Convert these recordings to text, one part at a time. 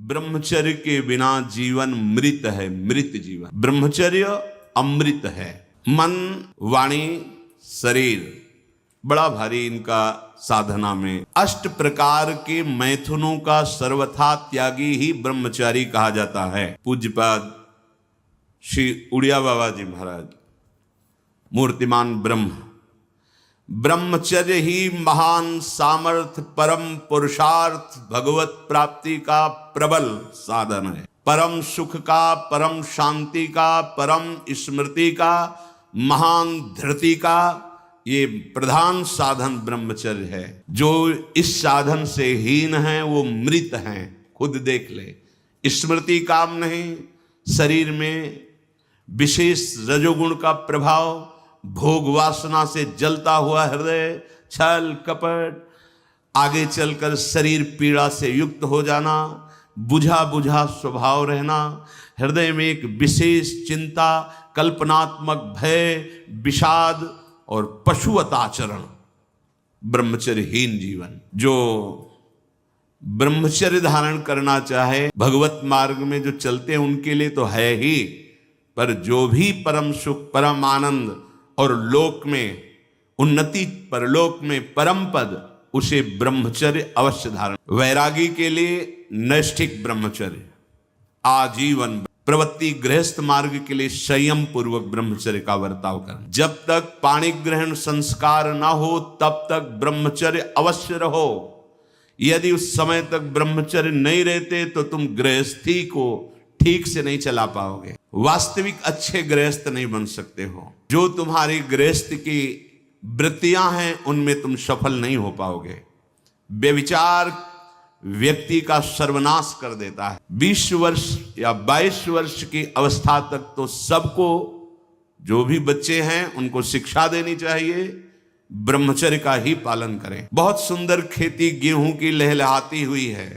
ब्रह्मचर्य के बिना जीवन मृत है, मृत जीवन। ब्रह्मचर्य अमृत है। मन, वाणी, शरीर बड़ा भारी इनका साधना में। 8 प्रकार के मैथुनों का सर्वथा त्यागी ही ब्रह्मचारी कहा जाता है। पूज्यपाद श्री उड़िया बाबा जी महाराज, मूर्तिमान ब्रह्म, ब्रह्मचर्य ही महान सामर्थ्य, परम पुरुषार्थ, भगवत प्राप्ति का प्रबल साधन है। परम सुख का, परम शांति का, परम स्मृति का, महान धृति का ये प्रधान साधन ब्रह्मचर्य है। जो इस साधन से हीन है वो मृत हैं। खुद देख ले। स्मृति काम नहीं, शरीर में विशेष रजोगुण का प्रभाव, भोग वासना से जलता हुआ हृदय, छल कपट, आगे चलकर शरीर पीड़ा से युक्त हो जाना, बुझा बुझा स्वभाव रहना, हृदय में एक विशेष चिंता, कल्पनात्मक भय, विषाद और पशुवत आचरण, ब्रह्मचर्यहीन जीवन। जो ब्रह्मचर्य धारण करना चाहे, भगवत मार्ग में जो चलते हैं उनके लिए तो है ही, पर जो भी परम सुख, परम आनंद और लोक में उन्नति, परलोक में परम पद, उसे ब्रह्मचर्य अवश्य धारण। वैरागी के लिए नैष्ठिक ब्रह्मचर्य, आजीवन प्रवृत्ति, गृहस्थ मार्ग के लिए संयम पूर्वक ब्रह्मचर्य का वर्ताव करना। जब तक पाणी ग्रहण संस्कार ना हो तब तक ब्रह्मचर्य अवश्य रहो। यदि उस समय तक ब्रह्मचर्य नहीं रहते तो तुम गृहस्थी को ठीक से नहीं चला पाओगे, वास्तविक अच्छे गृहस्थ नहीं बन सकते हो। जो तुम्हारी गृहस्थ की वृत्तियां हैं उनमें तुम सफल नहीं हो पाओगे। व्यभिचार व्यक्ति का सर्वनाश कर देता है। 20 वर्ष या 22 वर्ष की अवस्था तक तो सबको, जो भी बच्चे हैं उनको शिक्षा देनी चाहिए, ब्रह्मचर्य का ही पालन करें। बहुत सुंदर खेती गेहूं की लहलहाती हुई है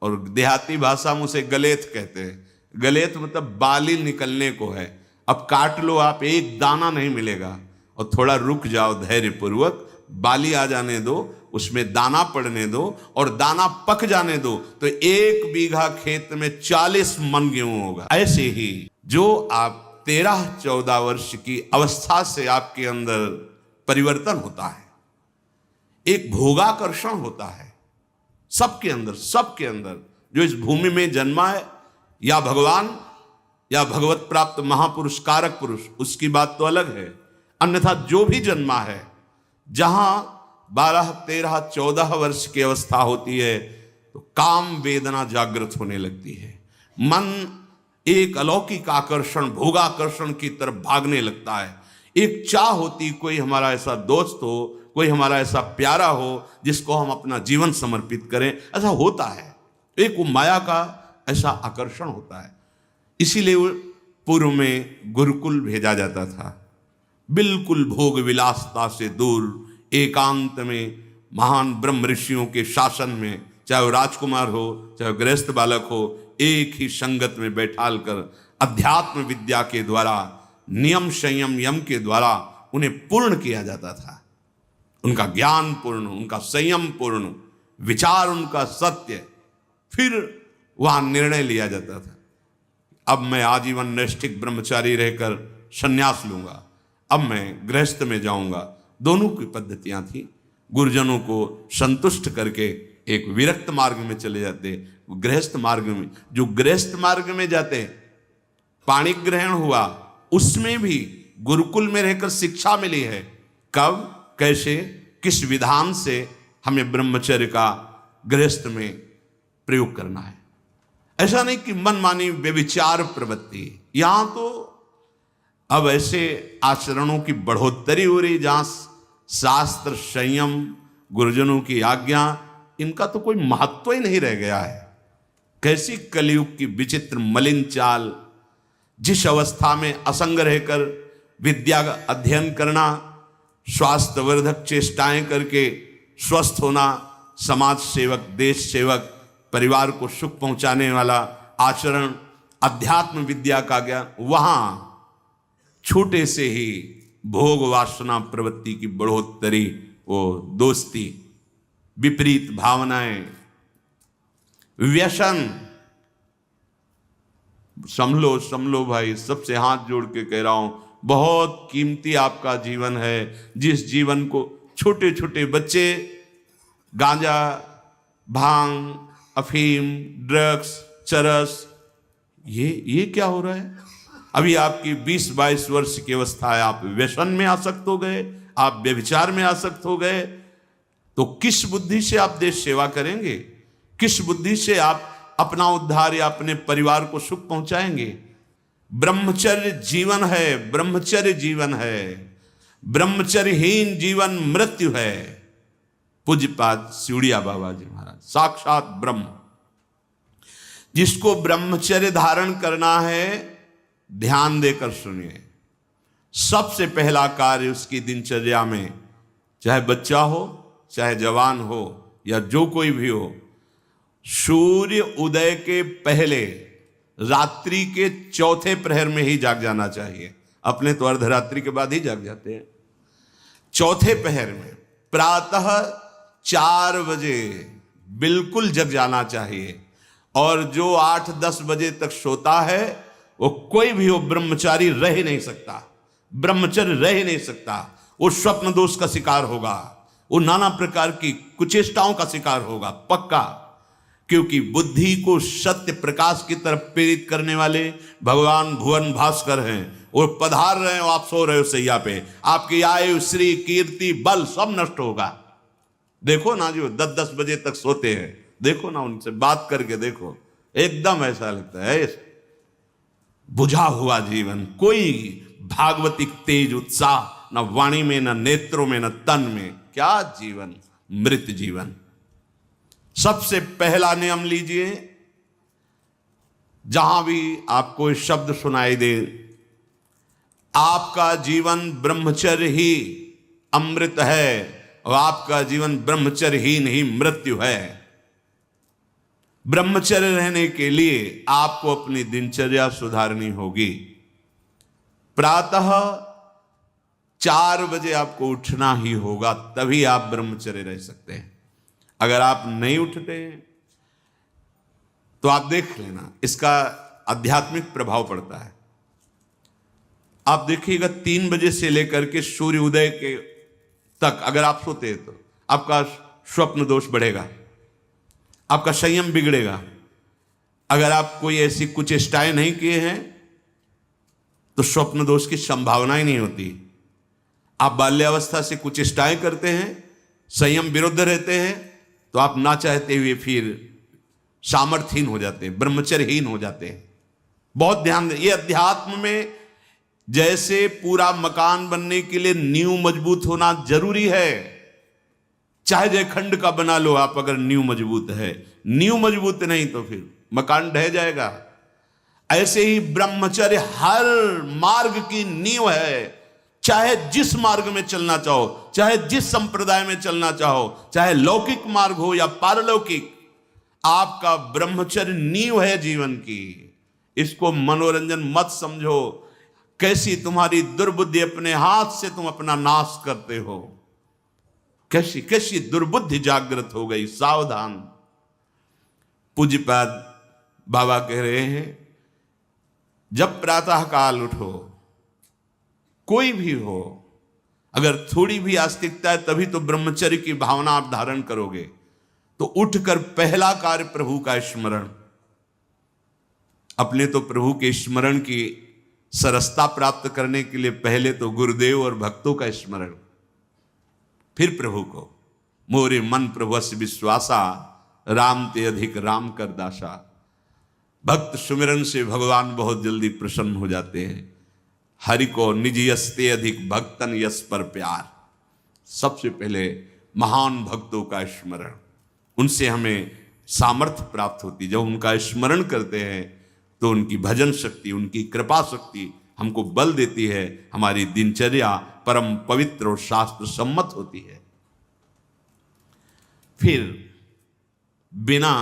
और देहाती भाषा में उसे गलेत कहते हैं। गलेत मतलब बाली निकलने को है। अब काट लो आप, एक दाना नहीं मिलेगा, और थोड़ा रुक जाओ धैर्य पूर्वक, बाली आ जाने दो, उसमें दाना पड़ने दो और दाना पक जाने दो, तो 1 बीघा खेत में 40 मन गेहूं होगा। ऐसे ही जो आप 13-14 वर्ष की अवस्था से आपके अंदर परिवर्तन होता है, एक भोगाकर्षण होता है सबके अंदर जो इस भूमि में जन्मा है, या भगवान या भगवत प्राप्त महापुरुष कारक पुरुष, उसकी बात तो अलग है। अन्यथा जो भी जन्मा है, जहां 12, 13, 14 वर्ष की अवस्था होती है तो काम वेदना जागृत होने लगती है। मन एक अलौकिक आकर्षण, भोगाकर्षण की तरफ भागने लगता है। एक चाह होती, कोई हमारा ऐसा दोस्त हो, कोई हमारा ऐसा प्यारा हो जिसको हम अपना जीवन समर्पित करें। ऐसा होता है, एक वो माया का ऐसा आकर्षण होता है। इसीलिए पूर्व में गुरुकुल भेजा जाता था, बिल्कुल भोग विलासता से दूर, एकांत में महान ब्रह्म ऋषियों के शासन में, चाहे वो राजकुमार हो चाहे गृहस्थ बालक हो, एक ही संगत में बैठाल कर अध्यात्म विद्या के द्वारा, नियम संयम यम के द्वारा उन्हें पूर्ण किया जाता था। उनका ज्ञान पूर्ण, उनका संयम पूर्ण, विचार उनका सत्य, फिर वहां निर्णय लिया जाता था। अब मैं आजीवन नैष्ठिक ब्रह्मचारी रहकर संन्यास लूंगा, अब मैं गृहस्थ में जाऊंगा। दोनों की पद्धतियां थी। गुरुजनों को संतुष्ट करके एक विरक्त मार्ग में चले जाते, गृहस्थ मार्ग में। जो गृहस्थ मार्ग में जाते, पाणी ग्रहण हुआ, उसमें भी गुरुकुल में रहकर शिक्षा मिली है। कब, कैसे, किस विधान से हमें ब्रह्मचर्य का गृहस्थ में प्रयोग करना है। ऐसा नहीं कि मनमानी व्यभिचार प्रवृत्ति। यहां तो अब ऐसे आचरणों की बढ़ोतरी हो रही जहां शास्त्र, संयम, गुरुजनों की आज्ञा, इनका तो कोई महत्व ही नहीं रह गया है। कैसी कलयुग की विचित्र मलिन चाल। जिस अवस्था में असंग रहकर विद्या का अध्ययन करना, स्वास्थ्यवर्धक चेष्टाएं करके स्वस्थ होना, समाज सेवक, देश सेवक, परिवार को सुख पहुंचाने वाला आचरण, अध्यात्म विद्या का ज्ञान, वहां छोटे से ही भोग वासना प्रवृत्ति की बढ़ोतरी, वो दोस्ती, विपरीत भावनाएं, व्यसन, संभलो भाई, सबसे हाथ जोड़ के कह रहा हूं, बहुत कीमती आपका जीवन है। जिस जीवन को छोटे छोटे बच्चे गांजा, भांग, अफीम, ड्रग्स, चरस, ये क्या हो रहा है? अभी आपकी 20-22 वर्ष की अवस्था है, आप व्यसन में आसक्त हो गए, आप व्यभिचार में आसक्त हो गए, तो किस बुद्धि से आप देश सेवा करेंगे? किस बुद्धि से आप अपना उद्धार या अपने परिवार को सुख पहुंचाएंगे? ब्रह्मचर्य जीवन है, ब्रह्मचर्य जीवन है। ब्रह्मचर्यहीन जीवन मृत्यु है। पूज्यपाद सिउड़िया बाबा जी महाराज, साक्षात ब्रह्म। जिसको ब्रह्मचर्य धारण करना है, ध्यान देकर सुनिए। सबसे पहला कार्य उसकी दिनचर्या में, चाहे बच्चा हो, चाहे जवान हो, या जो कोई भी हो, सूर्य उदय के पहले रात्रि के चौथे प्रहर में ही जाग जाना चाहिए। अपने तो अर्धरात्रि के बाद ही जाग जाते हैं। चौथे पहर में प्रातः 4 बजे बिल्कुल जग जाना चाहिए। और जो 8-10 बजे तक सोता है, वो कोई भी हो, ब्रह्मचारी रह ही नहीं सकता, ब्रह्मचर्य रह ही नहीं सकता। वो स्वप्न दोष का शिकार होगा, वो नाना प्रकार की कुचेष्टाओं का शिकार होगा पक्का। क्योंकि बुद्धि को सत्य प्रकाश की तरफ प्रेरित करने वाले भगवान भुवन भास्कर हैं। वो पधार रहे हो, आप सो रहे हो सैया पे, आपकी आयु, श्री, कीर्ति, बल सब नष्ट होगा। देखो ना, जो 10-10 बजे तक सोते हैं, देखो ना, उनसे बात करके देखो, एकदम ऐसा लगता है बुझा हुआ जीवन, कोई भागवतिक तेज उत्साह न वाणी में, न नेत्रों में, न तन में। क्या जीवन, मृत जीवन। सबसे पहला नियम लीजिए, जहां भी आपको शब्द सुनाई दे, आपका जीवन ब्रह्मचर्य ही अमृत है और आपका जीवन ब्रह्मचर्य ही नहीं मृत्यु है। ब्रह्मचर्य रहने के लिए आपको अपनी दिनचर्या सुधारनी होगी। प्रातः 4 बजे आपको उठना ही होगा, तभी आप ब्रह्मचर्य रह सकते हैं। अगर आप नहीं उठते तो आप देख लेना, इसका आध्यात्मिक प्रभाव पड़ता है। आप देखिएगा 3 बजे से लेकर के सूर्य उदय के तक अगर आप सोते हैं तो आपका स्वप्न दोष बढ़ेगा, आपका संयम बिगड़ेगा। अगर आप कोई ऐसी कुचेष्टाएं नहीं किए हैं तो स्वप्न दोष की संभावना ही नहीं होती। आप बाल्यावस्था से कुचेष्टाएं करते हैं, संयम विरुद्ध रहते हैं, तो आप ना चाहते हुए फिर सामर्थ्यहीन हो जाते हैं, ब्रह्मचर्यहीन हो जाते हैं। बहुत ध्यान दें, ये अध्यात्म में जैसे पूरा मकान बनने के लिए नींव मजबूत होना जरूरी है। चाहे जयखंड का बना लो आप, अगर नींव मजबूत है, नींव मजबूत नहीं तो फिर मकान ढह जाएगा। ऐसे ही ब्रह्मचर्य हर मार्ग की नींव है। चाहे जिस मार्ग में चलना चाहो, चाहे जिस संप्रदाय में चलना चाहो, चाहे लौकिक मार्ग हो या पारलौकिक, आपका ब्रह्मचर्य नींव है जीवन की। इसको मनोरंजन मत समझो। कैसी तुम्हारी दुर्बुद्धि, अपने हाथ से तुम अपना नाश करते हो। कैसी कैसी दुर्बुद्धि जागृत हो गई, सावधान। पूज्यपाद बाबा कह रहे हैं, जब प्रातः काल उठो, कोई भी हो, अगर थोड़ी भी आस्तिकता है तभी तो ब्रह्मचर्य की भावना आप धारण करोगे। तो उठकर पहला कार्य प्रभु का स्मरण। अपने तो प्रभु के स्मरण की सरसता प्राप्त करने के लिए पहले तो गुरुदेव और भक्तों का स्मरण, फिर प्रभु को। मोरे मन प्रभुस विश्वासा, राम ते अधिक राम कर दासा। भक्त सुमिरन से भगवान बहुत जल्दी प्रसन्न हो जाते हैं। हरि को निज यस्ते अधिक भक्तन यस पर प्यार। सबसे पहले महान भक्तों का स्मरण, उनसे हमें सामर्थ्य प्राप्त होती। जब उनका स्मरण करते हैं तो उनकी भजन शक्ति, उनकी कृपा शक्ति हमको बल देती है। हमारी दिनचर्या परम पवित्र और शास्त्र सम्मत होती है। फिर बिना,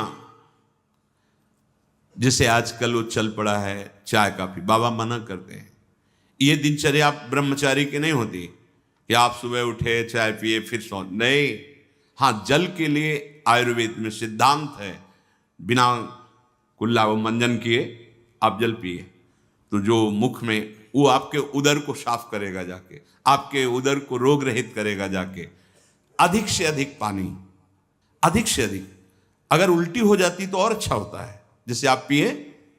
जैसे आजकल वो चल पड़ा है चाय काफी, बाबा मना करते हैं। ये दिनचर्या ब्रह्मचारी की नहीं होती कि आप सुबह उठे, चाय पिए, फिर सो। नहीं, हाँ, जल के लिए आयुर्वेद में सिद्धांत है, बिना कुल्ला व मंजन किए आप जल पिए तो जो मुख में, वो आपके उदर को साफ करेगा जाके, आपके उदर को रोग रहित करेगा जाके। अधिक से अधिक पानी, अधिक से अधिक। अगर उल्टी हो जाती तो और अच्छा होता है, जैसे आप पिए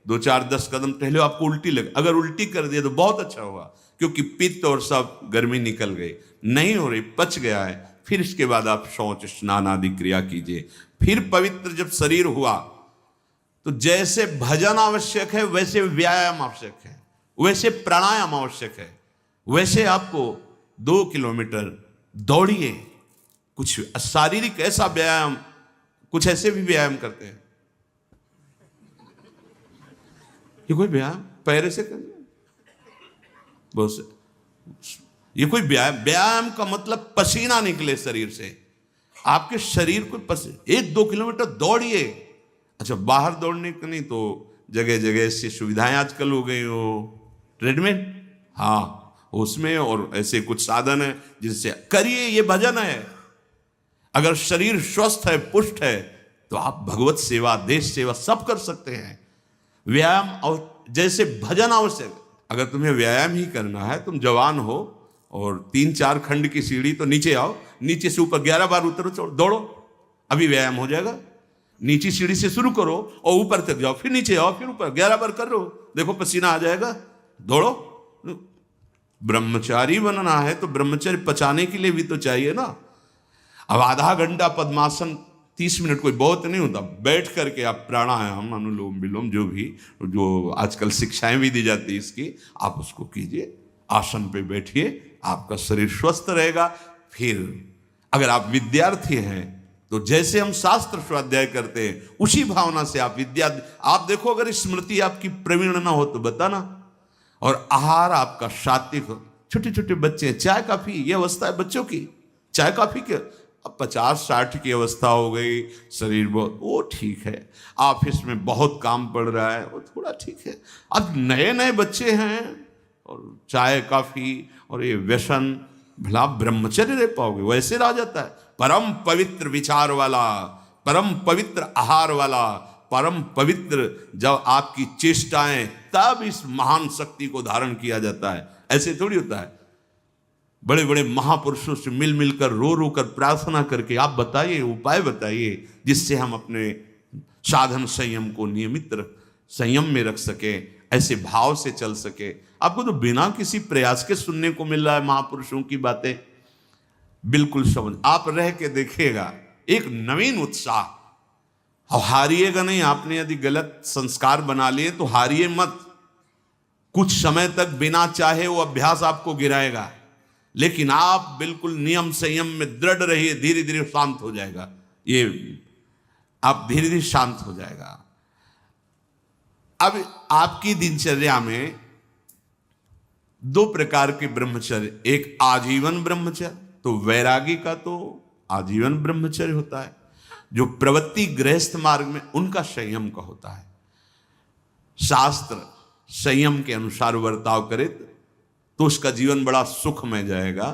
2-4-10 कदम टहले, आपको उल्टी लगे, अगर उल्टी कर दिया तो बहुत अच्छा हुआ, क्योंकि पित्त और सब गर्मी निकल गई। नहीं हो रही, पच गया है, फिर इसके बाद आप शौच स्नान आदि क्रिया कीजिए। फिर पवित्र जब शरीर हुआ तो जैसे भजन आवश्यक है वैसे व्यायाम आवश्यक है, वैसे प्राणायाम आवश्यक है, वैसे आपको 2 किलोमीटर दौड़िए। कुछ शारीरिक ऐसा व्यायाम, कुछ ऐसे भी व्यायाम करते हैं। ये कोई व्यायाम पैर से करना, बहुत ये कोई व्यायाम का मतलब पसीना निकले शरीर से, आपके शरीर को 1-2 किलोमीटर दौड़िए। अच्छा, बाहर दौड़ने का नहीं तो जगह जगह से सुविधाएं आजकल हो गई, हो ट्रेडमिल, हाँ उसमें, और ऐसे कुछ साधन है जिससे करिए। ये भजन है। अगर शरीर स्वस्थ है, पुष्ट है, तो आप भगवत सेवा, देश सेवा सब कर सकते हैं। व्यायाम और जैसे भजन आवश्यक। अगर तुम्हें व्यायाम ही करना है, तुम जवान हो और 3-4 खंड की सीढ़ी, तो नीचे आओ, नीचे से ऊपर 11 बार उतरो, दौड़ो, अभी व्यायाम हो जाएगा। नीचे सीढ़ी से शुरू करो और ऊपर तक जाओ, फिर नीचे आओ, फिर ऊपर 11 बार करो, देखो पसीना आ जाएगा, दौड़ो। ब्रह्मचारी बनना है तो ब्रह्मचर्य पचाने के लिए भी तो चाहिए ना। अब आधा घंटा पद्मासन, 30 मिनट कोई बहुत नहीं होता, बैठ करके आप प्राणायाम, अनुलोम विलोम, जो आजकल शिक्षाएं भी दी जाती है इसकी, आप उसको कीजिए। आसन पे बैठिए, आपका शरीर स्वस्थ रहेगा। फिर अगर आप विद्यार्थी हैं तो जैसे हम शास्त्र स्वाध्याय करते हैं उसी भावना से आप आप देखो, अगर स्मृति आपकी प्रवीण ना हो तो बताना, और आहार आपका सात्विक हो। छोटे छोटे बच्चे, चाय काफी, ये अवस्था है बच्चों की, चाय काफी के। अब 50-60 की अवस्था हो गई, शरीर बहुत, वो ठीक है। ऑफिस में बहुत काम पड़ रहा है, वो थोड़ा ठीक है। अब नए नए बच्चे हैं और चाय काफी और ये व्यसन, भला ब्रह्मचर्य रह पाओगे? वैसे रह जाता है। परम पवित्र विचार वाला, परम पवित्र आहार वाला, परम पवित्र जब आपकी चेष्टाएं, तब इस महान शक्ति को धारण किया जाता है। ऐसे थोड़ी होता है। बड़े बड़े महापुरुषों से मिल मिलकर, रो रो कर प्रार्थना करके आप बताइए, उपाय बताइए जिससे हम अपने साधन संयम को नियमित संयम में रख सके, ऐसे भाव से चल सके। आपको तो बिना किसी प्रयास के सुनने को मिल रहा है महापुरुषों की बातें। बिल्कुल समझ, आप रह के देखिएगा, एक नवीन उत्साह। और हारिएगा नहीं। आपने यदि गलत संस्कार बना लिए तो हारिए मत। कुछ समय तक बिना चाहे वो अभ्यास आपको गिराएगा, लेकिन आप बिल्कुल नियम संयम में दृढ़ रहिए, धीरे धीरे शांत हो जाएगा। ये आप धीरे धीरे शांत हो जाएगा। अब आपकी दिनचर्या में 2 प्रकार के ब्रह्मचर्य, एक आजीवन ब्रह्मचर्य, तो वैरागी का तो आजीवन ब्रह्मचर्य होता है। जो प्रवृत्ति गृहस्थ मार्ग में, उनका संयम का होता है। शास्त्र संयम के अनुसार बर्ताव करे तो उसका जीवन बड़ा सुखमय जाएगा।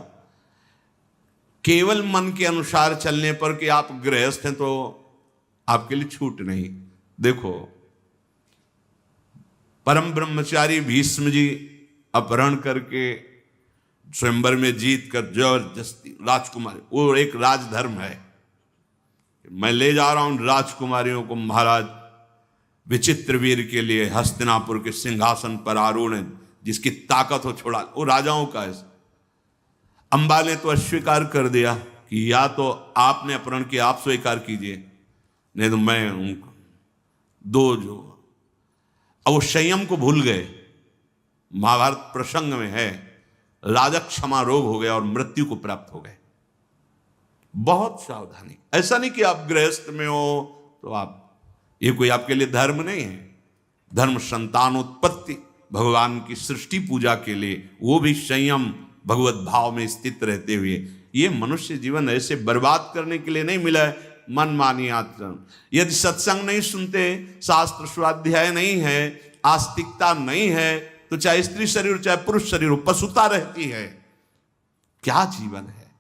केवल मन के अनुसार चलने पर कि आप गृहस्थ हैं तो आपके लिए छूट नहीं। देखो, परम ब्रह्मचारी भीष्म जी अपहरण करके स्वयंवर में जीत कर जबरदस्ती राजकुमारी, वो एक राजधर्म है। मैं ले जा रहा हूं राजकुमारियों को महाराज विचित्रवीर के लिए, हस्तिनापुर के सिंहासन पर आरूढ़ है, जिसकी ताकत हो छोड़ा, वो राजाओं का है। अंबा ने तो अस्वीकार कर दिया कि या तो आपने अपहरण किया, आप स्वीकार कीजिए, नहीं तो मैं उनको दो जो। अब वो संयम को भूल गए। महाभारत प्रसंग में है, राजा क्षमा रोग हो गया और मृत्यु को प्राप्त हो गए। बहुत सावधानी। ऐसा नहीं कि आप गृहस्थ में हो तो आप, ये कोई आपके लिए धर्म नहीं है। धर्म संतानोत्पत्ति, भगवान की सृष्टि पूजा के लिए, वो भी संयम भगवत भाव में स्थित रहते हुए। ये मनुष्य जीवन ऐसे बर्बाद करने के लिए नहीं मिला है मनमानी आचरण। यदि सत्संग नहीं सुनते, शास्त्र स्वाध्याय नहीं है, आस्तिकता नहीं है, तो चाहे स्त्री शरीर चाहे पुरुष शरीर हो, पशुता रहती है। क्या जीवन है?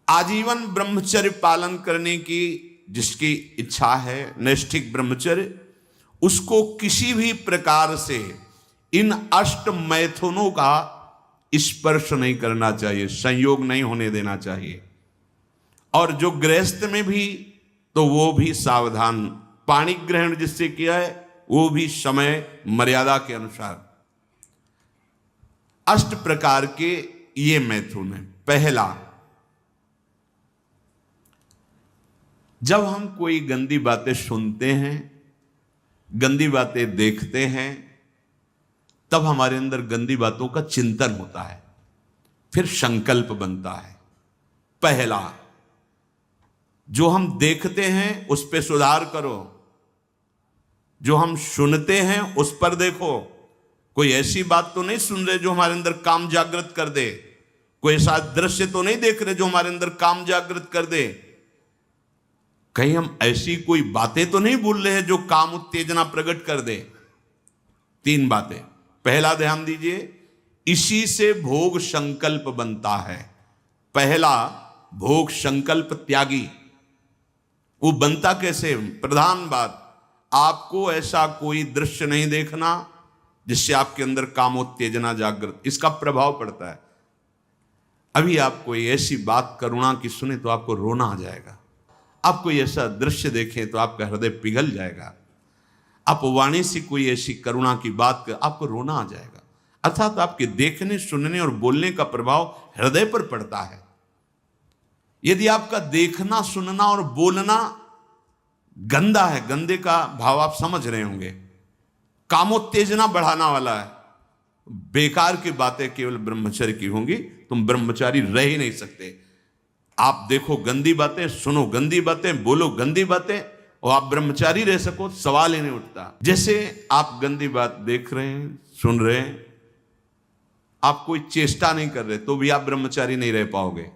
आजीवन ब्रह्मचर्य पालन करने की जिसकी इच्छा है, नैष्ठिक ब्रह्मचर्य, उसको किसी भी प्रकार से इन अष्ट मैथुनों का स्पर्श नहीं करना चाहिए, संयोग नहीं होने देना चाहिए। और जो गृहस्थ में भी, तो वो भी सावधान, पाणी ग्रहण जिससे किया है वो भी समय मर्यादा के अनुसार। अष्ट प्रकार के ये मैथुन है। पहला, जब हम कोई गंदी बातें सुनते हैं, गंदी बातें देखते हैं, तब हमारे अंदर गंदी बातों का चिंतन होता है, फिर संकल्प बनता है। पहला, जो हम देखते हैं उस पर सुधार करो, जो हम सुनते हैं उस पर देखो। कोई ऐसी बात तो नहीं सुन रहे जो हमारे अंदर काम जागृत कर दे, कोई ऐसा दृश्य तो नहीं देख रहे जो हमारे अंदर काम जागृत कर दे, कहीं हम ऐसी कोई बातें तो नहीं बोल रहे हैं जो काम उत्तेजना प्रकट कर दे। तीन बातें। पहला, ध्यान दीजिए, इसी से भोग संकल्प बनता है। पहला, भोग संकल्प त्यागी। वो बनता कैसे? प्रधान बात, आपको ऐसा कोई दृश्य नहीं देखना जिससे आपके अंदर कामोत्तेजना जागृत, इसका प्रभाव पड़ता है। अभी आप कोई ऐसी बात करुणा की सुने तो आपको रोना आ जाएगा, आप कोई ऐसा दृश्य देखें तो आपका हृदय पिघल जाएगा, आप वाणी से कोई ऐसी करुणा की बात कर आपको रोना आ जाएगा। अर्थात आपके देखने, सुनने और बोलने का प्रभाव हृदय पर पड़ता है। यदि आपका देखना, सुनना और बोलना गंदा है, गंदे का भाव आप समझ रहे होंगे, कामोत्तेजना बढ़ाना वाला है, बेकार की बातें केवल ब्रह्मचर्य की होंगी, तुम ब्रह्मचारी रह ही नहीं सकते। आप देखो गंदी बातें, सुनो गंदी बातें, बोलो गंदी बातें, और आप ब्रह्मचारी रह सको, सवाल ही नहीं उठता। जैसे आप गंदी बात देख रहे हैं, सुन रहे हैं, आप कोई चेष्टा नहीं कर रहे, तो भी आप ब्रह्मचारी नहीं रह पाओगे।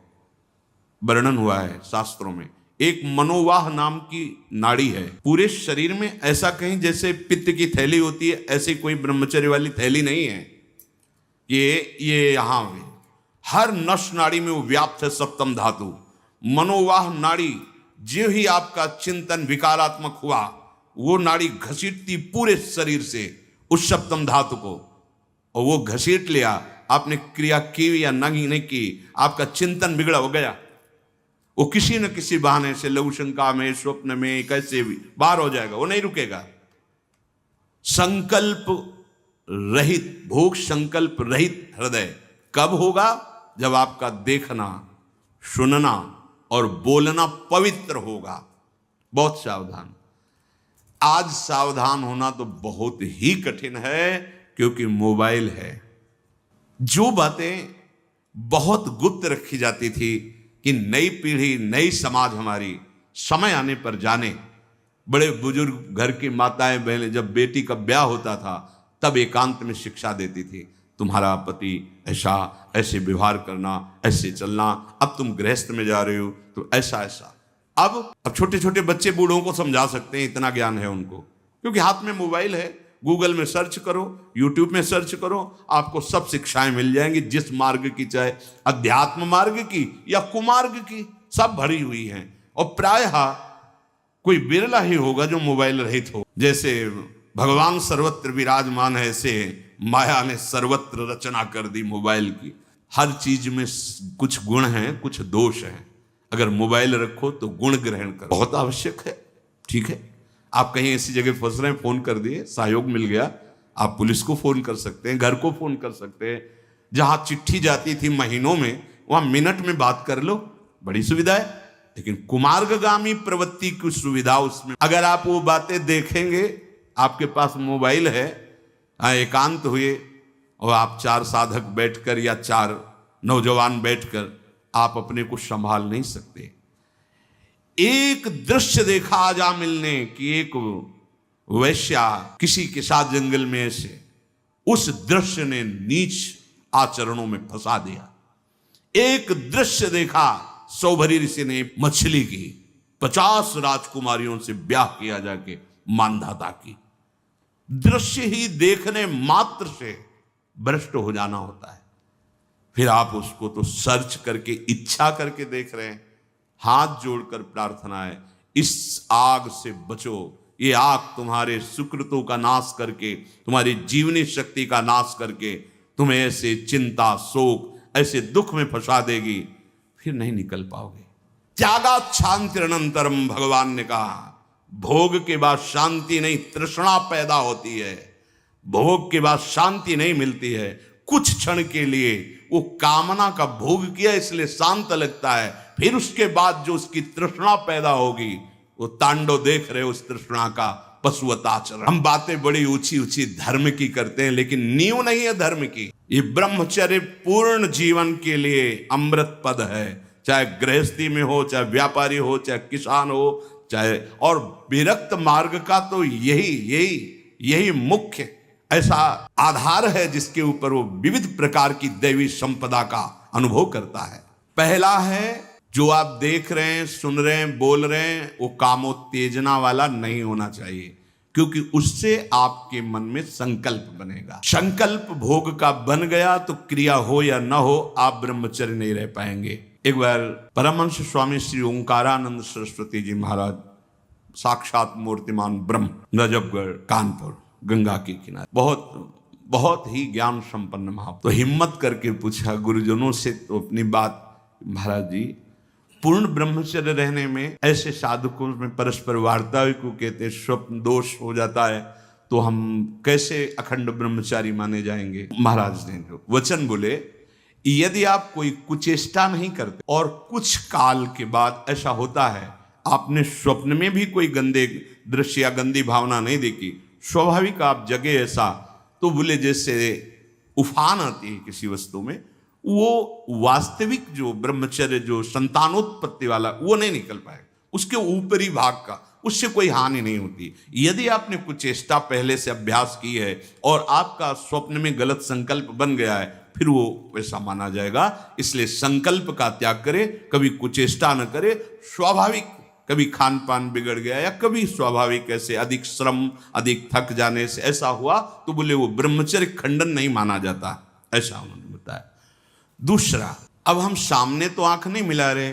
वर्णन हुआ है शास्त्रों में, एक मनोवाह नाम की नाड़ी है पूरे शरीर में, ऐसा कहीं जैसे पित्त की थैली होती है, ऐसी कोई ब्रह्मचर्य वाली थैली नहीं है। ये यहां हर नस नाड़ी में वो व्याप्त है सप्तम धातु। मनोवाह नाड़ी, जो ही आपका चिंतन विकारात्मक हुआ, वो नाड़ी घसीटती पूरे शरीर से उस सप्तम धातु को, और वो घसीट लिया, आपने क्रिया की या नहीं की, आपका चिंतन बिगड़ा हो गया, वो किसी न किसी बहाने से लघु शंका में, स्वप्न में, कैसे भी बाहर हो जाएगा, वो नहीं रुकेगा। संकल्प रहित, भोग संकल्प रहित हृदय कब होगा? जब आपका देखना, सुनना और बोलना पवित्र होगा। बहुत सावधान। आज सावधान होना तो बहुत ही कठिन है, क्योंकि मोबाइल है। जो बातें बहुत गुप्त रखी जाती थी कि नई पीढ़ी, नई समाज हमारी समय आने पर जाने, बड़े बुजुर्ग घर की माताएं बहनें जब बेटी का ब्याह होता था तब एकांत में शिक्षा देती थी, तुम्हारा पति ऐसा, ऐसे व्यवहार करना, ऐसे चलना, अब तुम गृहस्थ में जा रहे हो तो ऐसा ऐसा। अब छोटे छोटे बच्चे बूढ़ों को समझा सकते हैं, इतना ज्ञान है उनको, क्योंकि हाथ में मोबाइल है। गूगल में सर्च करो, यूट्यूब में सर्च करो, आपको सब शिक्षाएं मिल जाएंगी, जिस मार्ग की, चाहे अध्यात्म मार्ग की या कुमार्ग की, सब भरी हुई हैं। और प्रायः कोई बिरला ही होगा जो मोबाइल रहित हो। जैसे भगवान सर्वत्र विराजमान है, ऐसे माया ने सर्वत्र रचना कर दी मोबाइल की। हर चीज में कुछ गुण हैं, कुछ दोष हैं। अगर मोबाइल रखो तो गुण ग्रहण करो, बहुत आवश्यक है। ठीक है, आप कहीं ऐसी जगह फंस रहे हैं, फोन कर दिए, सहयोग मिल गया, आप पुलिस को फोन कर सकते हैं, घर को फोन कर सकते हैं। जहां चिट्ठी जाती थी महीनों में, वहां मिनट में बात कर लो, बड़ी सुविधा है। लेकिन कुमार्गगामी प्रवृत्ति की सुविधा उसमें, अगर आप वो बातें देखेंगे, आपके पास मोबाइल है, एकांत हुए और आप चार साधक बैठकर या चार नौजवान बैठकर आप अपने को संभाल नहीं सकते। एक दृश्य देखा आज आ मिलने की, एक वैश्या किसी के साथ जंगल में ऐसे, उस दृश्य ने नीच आचरणों में फंसा दिया। एक दृश्य देखा, सौभरी ऋषि ने मछली की 50 राजकुमारियों से ब्याह किया जाके मानधाता की। दृश्य ही देखने मात्र से भ्रष्ट हो जाना होता है। फिर आप उसको तो सर्च करके, इच्छा करके देख रहे हैं। हाथ जोड़कर प्रार्थना है, इस आग से बचो, ये आग तुम्हारे सुकृतों का नाश करके, तुम्हारी जीवनी शक्ति का नाश करके तुम्हें ऐसे चिंता, शोक, ऐसे दुख में फंसा देगी, फिर नहीं निकल पाओगे। त्यागात् शांतिरनंतरम, भगवान ने कहा, भोग के बाद शांति नहीं, तृष्णा पैदा होती है। भोग के बाद शांति नहीं मिलती है। कुछ क्षण के लिए वो कामना का भोग किया इसलिए शांत लगता है, फिर उसके बाद जो उसकी तृष्णा पैदा होगी, वो तांडव देख रहे हो उस तृष्णा का, पशुवत आचरण। हम बातें बड़ी ऊंची ऊंची धर्म की करते हैं, लेकिन नींव नहीं है धर्म की। ये ब्रह्मचर्य पूर्ण जीवन के लिए अमृत पद है, चाहे गृहस्थी में हो, चाहे व्यापारी हो, चाहे किसान हो, चाहे, और विरक्त मार्ग का तो यही मुख्य ऐसा आधार है जिसके ऊपर वो विविध प्रकार की दैवी संपदा का अनुभव करता है। पहला है, जो आप देख रहे हैं, सुन रहे हैं, बोल रहे हैं, वो कामोत्तेजना वाला नहीं होना चाहिए, क्योंकि उससे आपके मन में संकल्प बनेगा। संकल्प भोग का बन गया तो क्रिया हो या न हो, आप ब्रह्मचर्य नहीं रह पाएंगे। एक बार परमहंस स्वामी श्री ओंकारानंद सरस्वती जी महाराज, साक्षात मूर्तिमान ब्रह्म, नजफगढ़ कानपुर, गंगा के किनारे, बहुत ही ज्ञान संपन्न महापुरुष, तो हिम्मत करके पूछा गुरुजनों से, तो अपनी बात, महाराज जी पूर्ण ब्रह्मचर्य रहने में ऐसे साधकों में परस्पर वार्ता को कहते हैं, स्वप्न दोष हो जाता है, तो हम कैसे अखंड ब्रह्मचारी माने जाएंगे। महाराज ने जो वचन बोले, यदि आप कोई कुचेष्टा नहीं करते और कुछ काल के बाद ऐसा होता है, आपने स्वप्न में भी कोई गंदे दृश्य या गंदी भावना नहीं देखी, स्वाभाविक आप जगे ऐसा, तो बोले जैसे उफान आती है किसी वस्तु में, वो वास्तविक जो ब्रह्मचर्य, जो संतानोत्पत्ति वाला, वो नहीं निकल पाएगा। उसके ऊपरी भाग का, उससे कोई हानि नहीं होती। यदि आपने कुछ चेष्टा पहले से अभ्यास की है और आपका स्वप्न में गलत संकल्प बन गया है, फिर वो वैसा माना जाएगा। इसलिए संकल्प का त्याग करे, कभी कुचेष्टा न करे। स्वाभाविक कभी खान पान बिगड़ गया या कभी स्वाभाविक ऐसे अधिक श्रम, अधिक थक जाने से ऐसा हुआ, तो बोले वो ब्रह्मचर्य खंडन नहीं माना जाता, ऐसा उन्होंने बताया। दूसरा, अब हम सामने तो आंख नहीं मिला रहे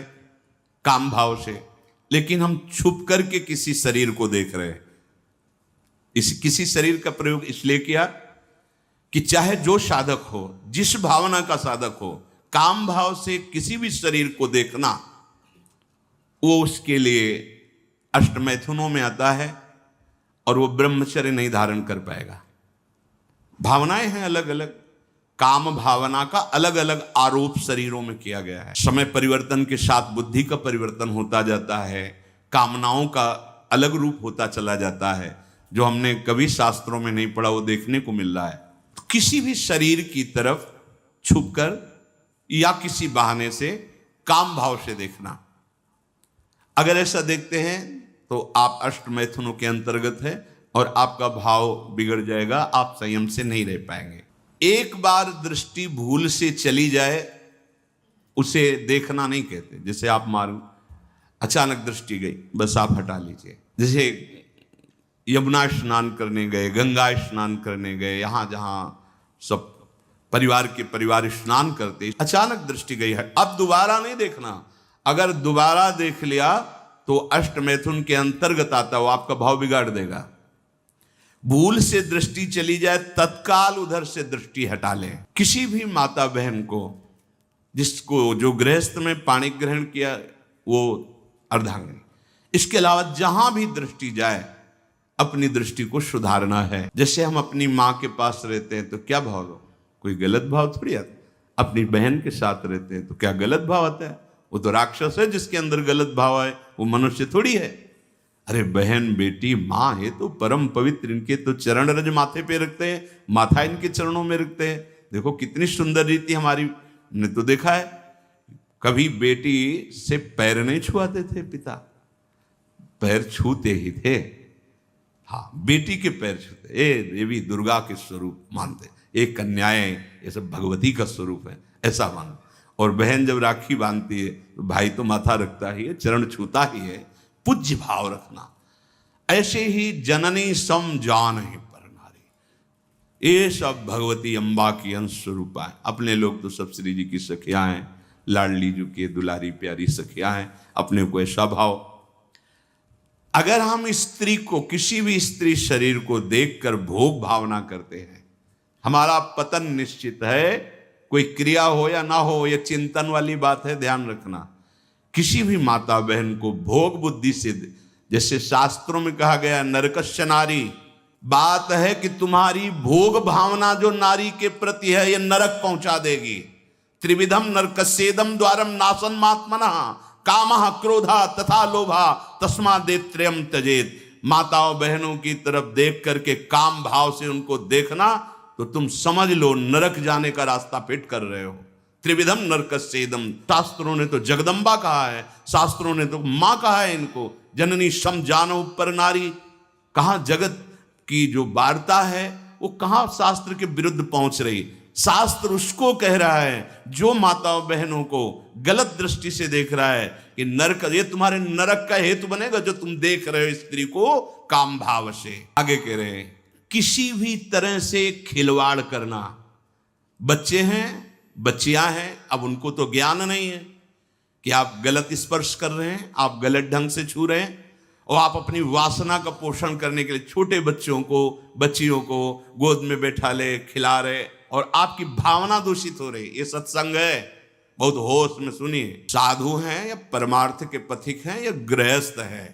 काम भाव से, लेकिन हम छुप करके किसी शरीर को देख रहे हैं। किसी शरीर का प्रयोग इसलिए किया कि चाहे जो साधक हो, जिस भावना का साधक हो, काम भाव से किसी भी शरीर को देखना, वो उसके लिए अष्टमैथुनों में आता है और वो ब्रह्मचर्य नहीं धारण कर पाएगा। भावनाएं हैं अलग अलग, काम भावना का अलग अलग आरोप शरीरों में किया गया है। समय परिवर्तन के साथ बुद्धि का परिवर्तन होता जाता है, कामनाओं का अलग रूप होता चला जाता है, जो हमने कभी शास्त्रों में नहीं पढ़ा वो देखने को मिल रहा है। तो किसी भी शरीर की तरफ छुपकर या किसी बहाने से काम भाव से देखना, अगर ऐसा देखते हैं तो आप अष्टमैथुनों के अंतर्गत है और आपका भाव बिगड़ जाएगा, आप संयम से नहीं रह पाएंगे। एक बार दृष्टि भूल से चली जाए उसे देखना नहीं कहते। जैसे आप मारो, अचानक दृष्टि गई, बस आप हटा लीजिए। जैसे यमुना स्नान करने गए, गंगा स्नान करने गए, यहाँ जहाँ सब परिवार के परिवार स्नान करते, अचानक दृष्टि गई है, अब दोबारा नहीं देखना। अगर दोबारा देख लिया तो अष्टमैथुन के अंतर्गत आता, वो आपका भाव बिगाड़ देगा। भूल से दृष्टि चली जाए, तत्काल उधर से दृष्टि हटा लें। किसी भी माता बहन को, जिसको जो गृहस्थ में पाणी ग्रहण किया वो अर्धांगिनी, इसके अलावा जहां भी दृष्टि जाए अपनी दृष्टि को सुधारना है। जैसे हम अपनी माँ के पास रहते हैं तो क्या भाव हो, कोई गलत भाव थोड़ी आता। अपनी बहन के साथ रहते हैं तो क्या गलत भाव आता है? वो तो राक्षस है जिसके अंदर गलत भाव है, वो मनुष्य थोड़ी है। अरे बहन, बेटी, माँ है तो परम पवित्र, इनके तो चरण रज माथे पे रखते हैं, माथा इनके चरणों में रखते हैं। देखो कितनी सुंदर रीति हमारी ने तो देखा है। कभी बेटी से पैर नहीं छुआते थे पिता, पैर छूते ही थे। हाँ, बेटी के पैर छूते, ये भी दुर्गा के स्वरूप मानते, एक कन्याएं ये सब भगवती का स्वरूप है, ऐसा मानते। और बहन जब राखी बांधती है तो भाई तो माथा रखता ही है, चरण छूता ही है, पूज्य भाव रखना। ऐसे ही जननी सम जान ही पर नारी, ये सब भगवती अम्बा की अंश स्वरूपा है। अपने लोग तो सब श्री जी की सखियां हैं, लाडली जी की दुलारी प्यारी सखियां हैं, अपने को ऐसा भाव। अगर हम स्त्री को, किसी भी स्त्री शरीर को देखकर भोग भावना करते हैं, हमारा पतन निश्चित है। कोई क्रिया हो या ना हो, यह चिंतन वाली बात है, ध्यान रखना। किसी भी माता बहन को भोग बुद्धि से, जैसे शास्त्रों में कहा गया नरकस्य नारी, बात है कि तुम्हारी भोग भावना जो नारी के प्रति है, यह नरक पहुंचा देगी। त्रिविधम नरकस्येदम द्वारम नाशन मात्मनः कामः क्रोधा तथा लोभा तस्मादेत्रयम् त्यजेत। माताओं बहनों की तरफ देख करके काम भाव से उनको देखना, तो तुम समझ लो नरक जाने का रास्ता फिट कर रहे हो। त्रिविधम नरकस्येदम, शास्त्रों ने तो जगदम्बा कहा है, शास्त्रों ने तो मां कहा है इनको, जननी सम जानो पर नारी। कहां जगत की जो वार्ता है वो कहां शास्त्र के विरुद्ध पहुंच रही। शास्त्र उसको कह रहा है जो माताओं बहनों को गलत दृष्टि से देख रहा है कि नरक, ये तुम्हारे नरक का हेतु बनेगा जो तुम देख रहे हो स्त्री को काम भाव से। आगे कह रहे हैं किसी भी तरह से खिलवाड़ करना। बच्चे हैं, बच्चियां हैं, अब उनको तो ज्ञान नहीं है कि आप गलत स्पर्श कर रहे हैं, आप गलत ढंग से छू रहे हैं, और आप अपनी वासना का पोषण करने के लिए छोटे बच्चों को, बच्चियों को गोद में बैठा ले, खिला रहे, और आपकी भावना दूषित हो रही। ये सत्संग है, बहुत होश में सुनिए। साधु हैं या परमार्थ के पथिक हैं या गृहस्थ है,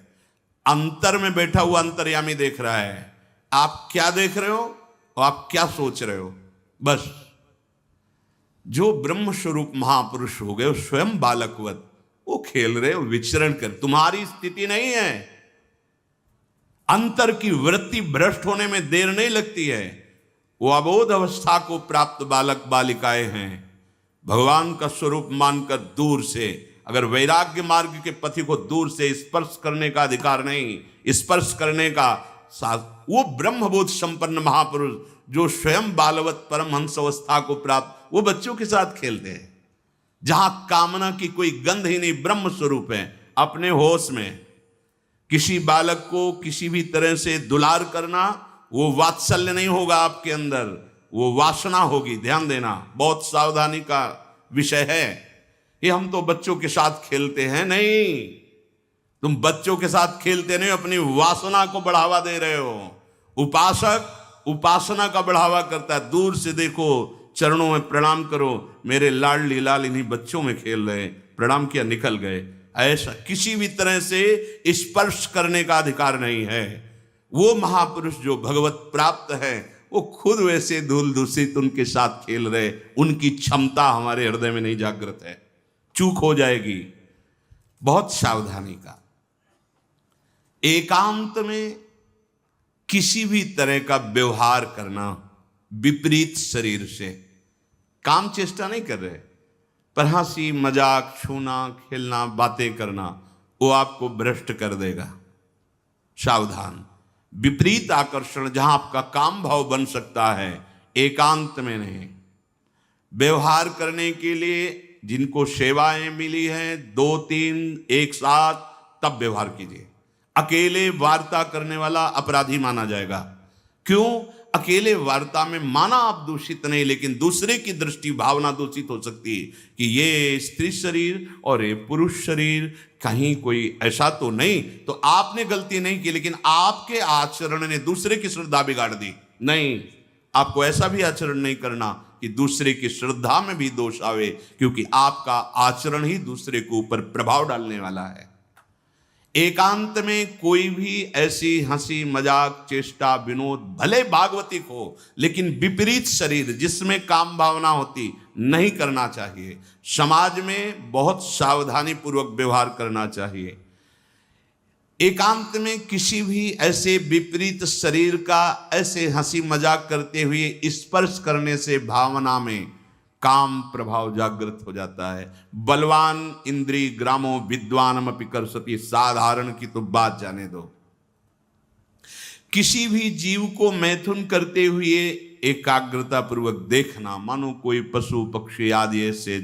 अंतर में बैठा हुआ अंतर्यामी देख रहा है आप क्या देख रहे हो और आप क्या सोच रहे हो। बस जो ब्रह्म स्वरूप महापुरुष हो गए स्वयं बालकवत, वो खेल रहे हो, विचरण कर, तुम्हारी स्थिति नहीं है। अंतर की वृत्ति भ्रष्ट होने में देर नहीं लगती है। वो अबोध अवस्था को प्राप्त बालक बालिकाएं हैं। भगवान का स्वरूप मानकर दूर से, अगर वैराग्य मार्ग के पथि को दूर से स्पर्श करने का अधिकार नहीं, स्पर्श करने का वो ब्रह्मबोध संपन्न महापुरुष जो स्वयं बालवत परमहंस अवस्था को प्राप्त, वो बच्चों के साथ खेलते हैं जहां कामना की कोई गंध ही नहीं, ब्रह्म स्वरूप है अपने होश में। किसी बालक को किसी भी तरह से दुलार करना, वो वात्सल्य नहीं होगा आपके अंदर, वो वासना होगी। ध्यान देना, बहुत सावधानी का विषय है। ये हम तो बच्चों के साथ खेलते हैं, नहीं, तुम बच्चों के साथ खेलते नहीं, अपनी वासना को बढ़ावा दे रहे हो। उपासक उपासना का बढ़ावा करता है। दूर से देखो, चरणों में प्रणाम करो, मेरे लाडली लाल इन्हीं बच्चों में खेल रहे, प्रणाम किया निकल गए। ऐसा किसी भी तरह से स्पर्श करने का अधिकार नहीं है। वो महापुरुष जो भगवत प्राप्त है, वो खुद वैसे धूल दूषित उनके साथ खेल रहे, उनकी क्षमता हमारे हृदय में नहीं जागृत है। चूक हो जाएगी, बहुत सावधानी का। एकांत में किसी भी तरह का व्यवहार करना विपरीत शरीर से, काम चेष्टा नहीं कर रहे, पर हंसी मजाक, छूना, खेलना, बातें करना, वो आपको भ्रष्ट कर देगा। सावधान। विपरीत आकर्षण जहां आपका काम भाव बन सकता है, एकांत में नहीं। व्यवहार करने के लिए जिनको सेवाएं मिली हैं 2-3 एक साथ, तब व्यवहार कीजिए। अकेले वार्ता करने वाला अपराधी माना जाएगा। क्यों? अकेले वार्ता में माना आप दूषित नहीं, लेकिन दूसरे की दृष्टि भावना दूषित हो सकती है कि ये स्त्री शरीर और ये पुरुष शरीर, कहीं कोई ऐसा तो नहीं, तो आपने गलती नहीं की, लेकिन आपके आचरण ने दूसरे की श्रद्धा बिगाड़ दी। नहीं, आपको ऐसा भी आचरण नहीं करना कि दूसरे की श्रद्धा में भी दोष आवे, क्योंकि आपका आचरण ही दूसरे के ऊपर प्रभाव डालने वाला है। एकांत में कोई भी ऐसी हंसी मजाक, चेष्टा, विनोद, भले भागवतिक हो, लेकिन विपरीत शरीर जिसमें काम भावना होती, नहीं करना चाहिए। समाज में बहुत सावधानी पूर्वक व्यवहार करना चाहिए। एकांत में किसी भी ऐसे विपरीत शरीर का ऐसे हंसी मजाक करते हुए स्पर्श करने से भावना में काम प्रभाव जागृत हो जाता है। बलवान इंद्री ग्रामो विद्वानम अपि करसति, साधारण की तो बात जाने दो। किसी भी जीव को मैथुन करते हुए एकाग्रता पूर्वक देखना, मानो कोई पशु पक्षी आदि ऐसे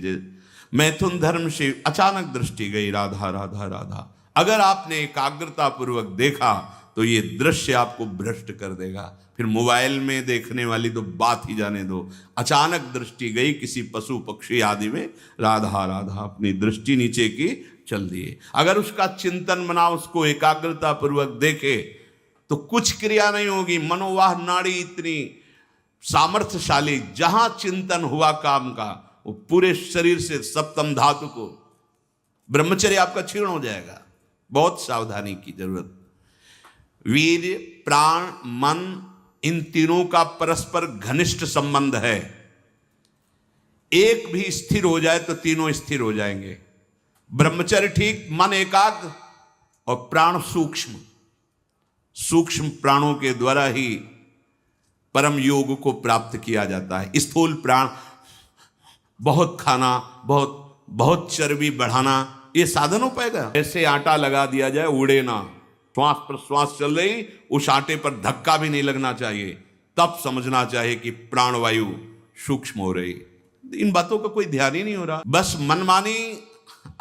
मैथुन धर्म से अचानक दृष्टि गई, राधा राधा राधा, अगर आपने एकाग्रता पूर्वक देखा तो ये दृश्य आपको भ्रष्ट कर देगा। फिर मोबाइल में देखने वाली तो बात ही जाने दो। अचानक दृष्टि गई किसी पशु पक्षी आदि में, राधा राधा, अपनी दृष्टि नीचे की, चल दिए। अगर उसका चिंतन बना, उसको एकाग्रता पूर्वक देखे तो कुछ क्रिया नहीं होगी। मनोवाह नाड़ी इतनी सामर्थ्यशाली, जहां चिंतन हुआ काम का, वो पूरे शरीर से सप्तम धातु को, ब्रह्मचर्य आपका क्षीण हो जाएगा। बहुत सावधानी की जरूरत। वीर्य, प्राण, मन, इन तीनों का परस्पर घनिष्ठ संबंध है। एक भी स्थिर हो जाए तो तीनों स्थिर हो जाएंगे। ब्रह्मचर्य ठीक, मन एकाग्र और प्राण सूक्ष्म। सूक्ष्म प्राणों के द्वारा ही परम योग को प्राप्त किया जाता है। स्थूल प्राण, बहुत खाना, बहुत चर्बी बढ़ाना, ये साधन हो पाएगा? ऐसे आटा लगा दिया जाए, उड़े ना, श्वास प्रश्वास चल रही, उस आटे पर धक्का भी नहीं लगना चाहिए, तब समझना चाहिए कि प्राणवायु सूक्ष्म हो रही। इन बातों का कोई ध्यान ही नहीं हो रहा। बस मनमानी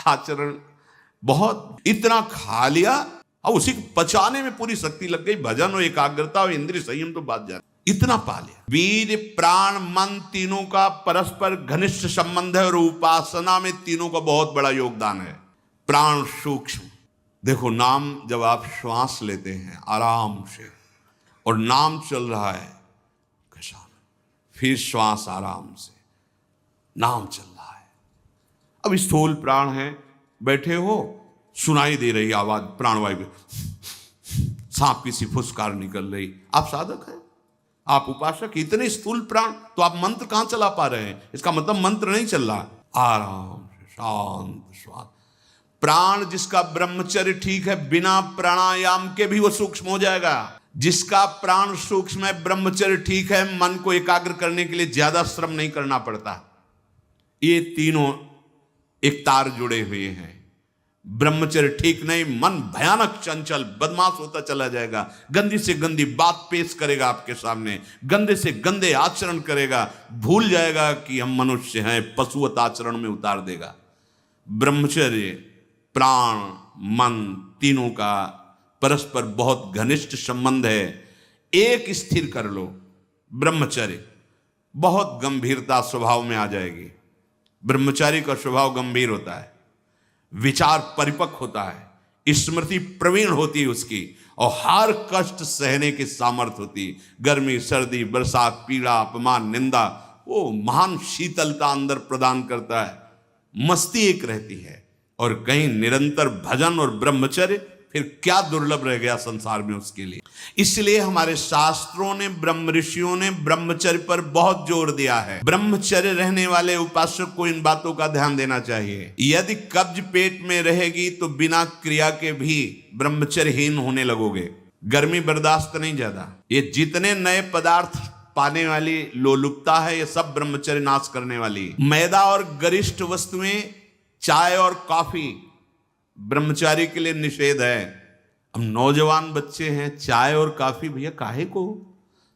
आचरण, बहुत इतना खा लिया और उसी को पचाने में पूरी शक्ति लग गई। भजन और एकाग्रता और इंद्रिय संयम तो बात जाए, इतना पा लिया। वीर, प्राण, मन, तीनों का परस्पर घनिष्ठ संबंध है और उपासना में तीनों का बहुत बड़ा योगदान है। प्राण सूक्ष्म, देखो नाम जब आप श्वास लेते हैं आराम से और नाम चल रहा है कैसा, फिर श्वास आराम से, नाम चल रहा है। अब स्थूल प्राण है, बैठे हो, सुनाई दे रही आवाज प्राणवायु, सांप की सी फुसकार निकल रही, आप साधक हैं, आप उपासक। इतने स्थूल प्राण तो आप मंत्र कहां चला पा रहे हैं? इसका मतलब मंत्र नहीं चल रहा। आराम से शांत श्वास। प्राण जिसका ब्रह्मचर्य ठीक है, बिना प्राणायाम के भी वो सूक्ष्म हो जाएगा। जिसका प्राण सूक्ष्म है, ब्रह्मचर्य ठीक है, मन को एकाग्र करने के लिए ज्यादा श्रम नहीं करना पड़ता। ये तीनों एक तार जुड़े हुए हैं। ब्रह्मचर्य ठीक नहीं, मन भयानक चंचल बदमाश होता चला जाएगा, गंदी से गंदी बात पेश करेगा आपके सामने, गंदे से गंदे आचरण करेगा, भूल जाएगा कि हम मनुष्य हैं, पशुवत आचरण में उतार देगा। ब्रह्मचर्य, प्राण, मन, तीनों का परस्पर बहुत घनिष्ठ संबंध है। एक स्थिर कर लो, ब्रह्मचर्य, बहुत गंभीरता स्वभाव में आ जाएगी। ब्रह्मचारी का स्वभाव गंभीर होता है, विचार परिपक्व होता है, स्मृति प्रवीण होती है उसकी, और हर कष्ट सहने की सामर्थ्य होती है। गर्मी, सर्दी, बरसात, पीड़ा, अपमान, निंदा, वो महान शीतलता अंदर प्रदान करता है। मस्ती एक रहती है। और कहीं निरंतर भजन और ब्रह्मचर्य, फिर क्या दुर्लभ रह गया संसार में उसके लिए। इसलिए हमारे शास्त्रों ने, ब्रह्म ऋषियों ने ब्रह्मचर्य पर बहुत जोर दिया है। ब्रह्मचर्य रहने वाले उपासक को इन बातों का ध्यान देना चाहिए। यदि कब्ज पेट में रहेगी तो बिना क्रिया के भी ब्रह्मचर्यहीन होने लगोगे। गर्मी बर्दाश्त नहीं ज्यादा, ये जितने नए पदार्थ पाने वाली लोलुपता है, ये सब ब्रह्मचर्य नाश करने वाली। मैदा और गरिष्ठ वस्तुएं, चाय और कॉफी ब्रह्मचारी के लिए निषेध है। अब नौजवान बच्चे हैं, चाय और कॉफी भैया काहे को?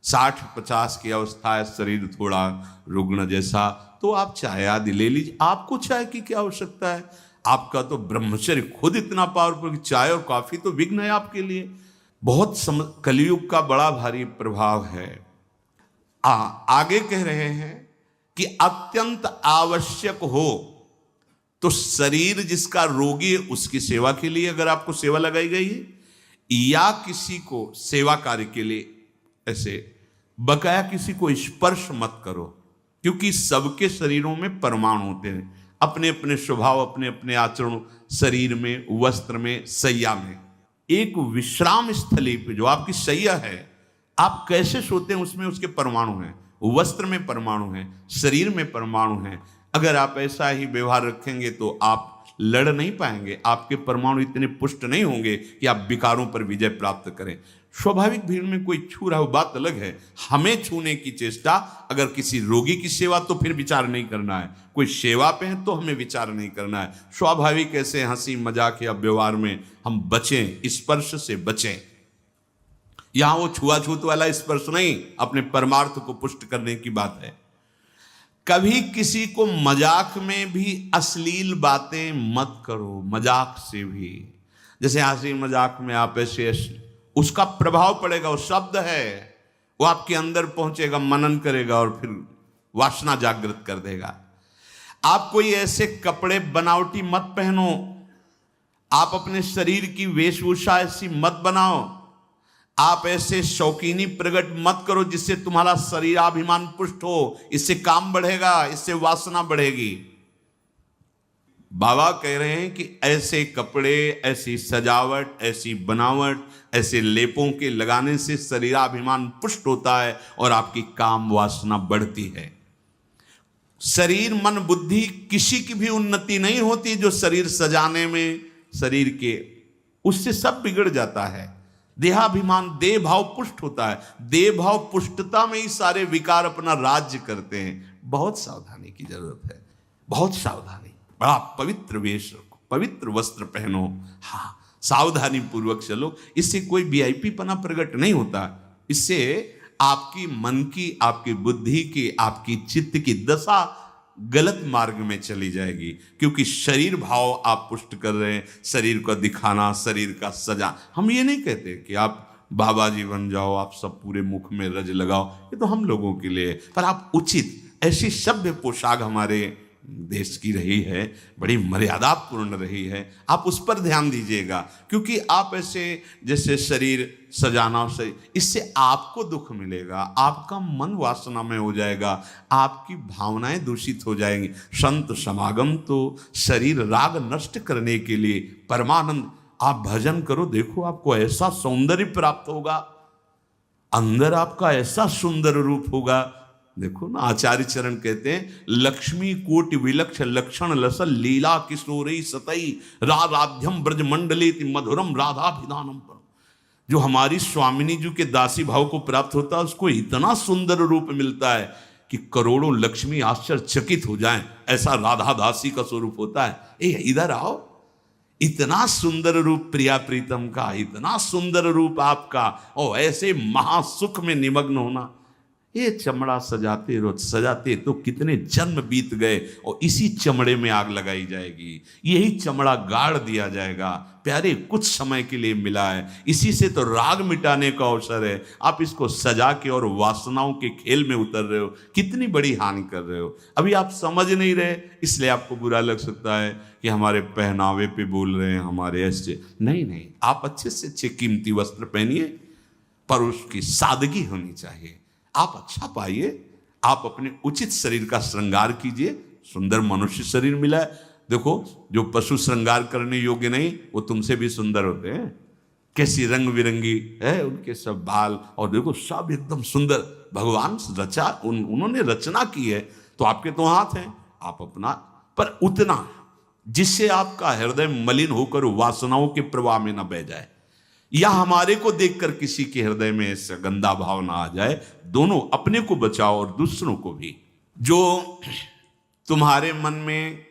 60-50 की अवस्था है, शरीर थोड़ा रुग्ण जैसा, तो आप चाय आदि ले लीजिए। आपको चाय की क्या आवश्यकता है? आपका तो ब्रह्मचर्य खुद इतना पावरफुल, चाय और कॉफी तो विघ्न है आपके लिए। बहुत कलयुग का बड़ा भारी प्रभाव है। आगे कह रहे हैं कि अत्यंत आवश्यक हो तो शरीर जिसका रोगी है उसकी सेवा के लिए अगर आपको सेवा लगाई गई है, या किसी को सेवा कार्य के लिए, ऐसे बकाया किसी को स्पर्श मत करो, क्योंकि सबके शरीरों में परमाणु होते हैं, अपने अपने स्वभाव, अपने अपने आचरण, शरीर में, वस्त्र में, सैया में। एक विश्राम स्थली पे जो आपकी सैया है, आप कैसे सोते हैं उसमें उसके परमाणु हैं, वस्त्र में परमाणु हैं, शरीर में परमाणु हैं। अगर आप ऐसा ही व्यवहार रखेंगे तो आप लड़ नहीं पाएंगे, आपके परमाणु इतने पुष्ट नहीं होंगे कि आप विकारों पर विजय प्राप्त करें। स्वाभाविक भीड़ में कोई छू रहा हो बात अलग है, हमें छूने की चेष्टा, अगर किसी रोगी की सेवा तो फिर विचार नहीं करना है, कोई सेवा पे है तो हमें विचार नहीं करना है। स्वाभाविक ऐसे हंसी मजाक या व्यवहार में हम बचें, स्पर्श से बचें। यहां वो छुआछूत वाला स्पर्श नहीं, अपने परमार्थ को पुष्ट करने की बात है। कभी किसी को मजाक में भी अश्लील बातें मत करो, मजाक से भी। जैसे हंसी मजाक में आप ऐसे, उसका प्रभाव पड़ेगा, वो शब्द है, वो आपके अंदर पहुंचेगा, मनन करेगा और फिर वासना जागृत कर देगा। आप कोई ऐसे कपड़े बनावटी मत पहनो आप अपने शरीर की वेशभूषा ऐसी मत बनाओ, आप ऐसे शौकीनी प्रकट मत करो जिससे तुम्हारा शरीराभिमान पुष्ट हो। इससे काम बढ़ेगा, इससे वासना बढ़ेगी। बाबा कह रहे हैं कि ऐसे कपड़े, ऐसी सजावट, ऐसी बनावट, ऐसे लेपों के लगाने से शरीराभिमान पुष्ट होता है और आपकी काम वासना बढ़ती है। शरीर मन बुद्धि किसी की भी उन्नति नहीं होती जो शरीर सजाने में, शरीर के, उससे सब बिगड़ जाता है। देहाभिमान, देह भाव पुष्ट होता है। देह भाव पुष्टता में ही सारे विकार अपना राज्य करते हैं। बहुत सावधानी की जरूरत है, बहुत सावधानी। बड़ा पवित्र वेश रखो, पवित्र वस्त्र पहनो, हाँ, सावधानी पूर्वक चलो। इससे कोई वीआईपी पना प्रकट नहीं होता। इससे आपकी मन की, आपकी बुद्धि की, आपकी चित्त की दशा गलत मार्ग में चली जाएगी, क्योंकि शरीर भाव आप पुष्ट कर रहे हैं। शरीर को दिखाना, शरीर का सजा। हम ये नहीं कहते कि आप बाबा जी बन जाओ, आप सब पूरे मुख में रज लगाओ, ये तो हम लोगों के लिए। पर आप उचित, ऐसी सभ्य पोशाक हमारे देश की रही है, बड़ी मर्यादापूर्ण रही है, आप उस पर ध्यान दीजिएगा। क्योंकि आप ऐसे जैसे शरीर सजाना, इससे आपको दुख मिलेगा, आपका मन वासना में हो जाएगा, आपकी भावनाएं दूषित हो जाएंगी। संत समागम तो शरीर राग नष्ट करने के लिए, परमानंद। आप भजन करो, देखो आपको ऐसा सौंदर्य प्राप्त होगा, अंदर आपका ऐसा सुंदर रूप होगा। देखो ना, आचार्य चरण कहते हैं, लक्ष्मी कोटि विलक्ष लक्षण लसल लीला किशोरी सतई राधाध्यम ब्रज मंडले मधुरम राधाभिधानम। जो हमारी स्वामिनी जी के दासी भाव को प्राप्त होता है, उसको इतना सुंदर रूप मिलता है कि करोड़ों लक्ष्मी आश्चर्यचकित हो जाएं। ऐसा राधा दासी का स्वरूप होता है। ए इधर आओ, इतना सुंदर रूप प्रिया प्रीतम का, इतना सुंदर रूप आपका, और ऐसे महासुख में निमग्न होना। ये चमड़ा सजाते रोज सजाते तो कितने जन्म बीत गए, और इसी चमड़े में आग लगाई जाएगी, यही चमड़ा गाड़ दिया जाएगा। प्यारे, कुछ समय के लिए मिला है, इसी से तो राग मिटाने का अवसर है। आप इसको सजा के और वासनाओं के खेल में उतर रहे हो, कितनी बड़ी हानि कर रहे हो। अभी आप समझ नहीं रहे, इसलिए आपको बुरा लग सकता है कि हमारे पहनावे पे बोल रहे हैं, हमारे ऐसे। नहीं, आप अच्छे से अच्छे कीमती वस्त्र पहनिए, पर उसकी सादगी होनी चाहिए। आप अच्छा पाइए, आप अपने उचित शरीर का श्रृंगार कीजिए। सुंदर मनुष्य शरीर मिला है। देखो, जो पशु श्रृंगार करने योग्य नहीं, वो तुमसे भी सुंदर होते हैं। कैसी रंग बिरंगी है उनके सब बाल, और देखो सब एकदम सुंदर। भगवान रचा, उन्होंने रचना की है, तो आपके तो हाथ हैं, आप अपना, पर उतना जिससे आपका हृदय मलिन होकर वासनाओं के प्रवाह में न बह जाए, या हमारे को देखकर किसी के हृदय में ऐसा गंदा भाव ना आ जाए। दोनों, अपने को बचाओ और दूसरों को भी। जो तुम्हारे मन में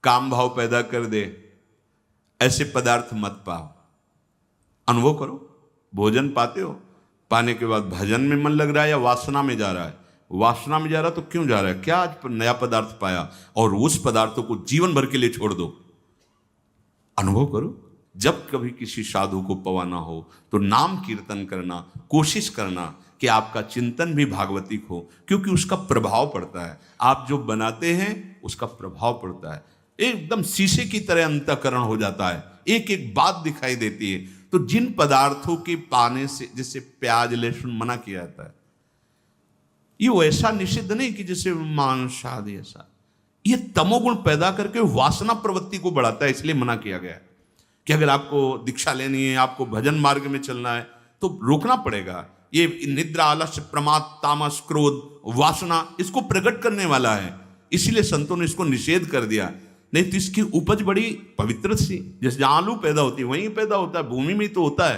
काम भाव पैदा कर दे, ऐसे पदार्थ मत पाओ। अनुभव करो, भोजन पाते हो, पाने के बाद भजन में मन लग रहा है या वासना में जा रहा है? वासना में जा रहा तो क्यों जा रहा है? क्या आज नया पदार्थ पाया, और उस पदार्थों को जीवन भर के लिए छोड़ दो। अनुभव करो। जब कभी किसी साधु को पवाना हो तो नाम कीर्तन करना, कोशिश करना कि आपका चिंतन भी भागवतिक हो, क्योंकि उसका प्रभाव पड़ता है। आप जो बनाते हैं उसका प्रभाव पड़ता है। एकदम शीशे की तरह अंतःकरण हो जाता है, एक एक बात दिखाई देती है। तो जिन पदार्थों के पाने से, जैसे प्याज लहसुन मना किया जाता है, ये वैसा निषिद्ध नहीं कि जैसे मांस आदि ऐसा। ये तमोगुण पैदा करके वासना प्रवृत्ति को बढ़ाता है, इसलिए मना किया गया है कि अगर आपको दीक्षा लेनी है, आपको भजन मार्ग में चलना है, तो रोकना पड़ेगा। ये निद्रा, आलस्य, प्रमाद, तामस, क्रोध, वासना, इसको प्रकट करने वाला है, इसीलिए संतों ने इसको निषेध कर दिया। नहीं तो इसकी उपज बड़ी पवित्र सी, जैसे जहां आलू पैदा होती है वहीं पैदा होता है, भूमि में तो होता है,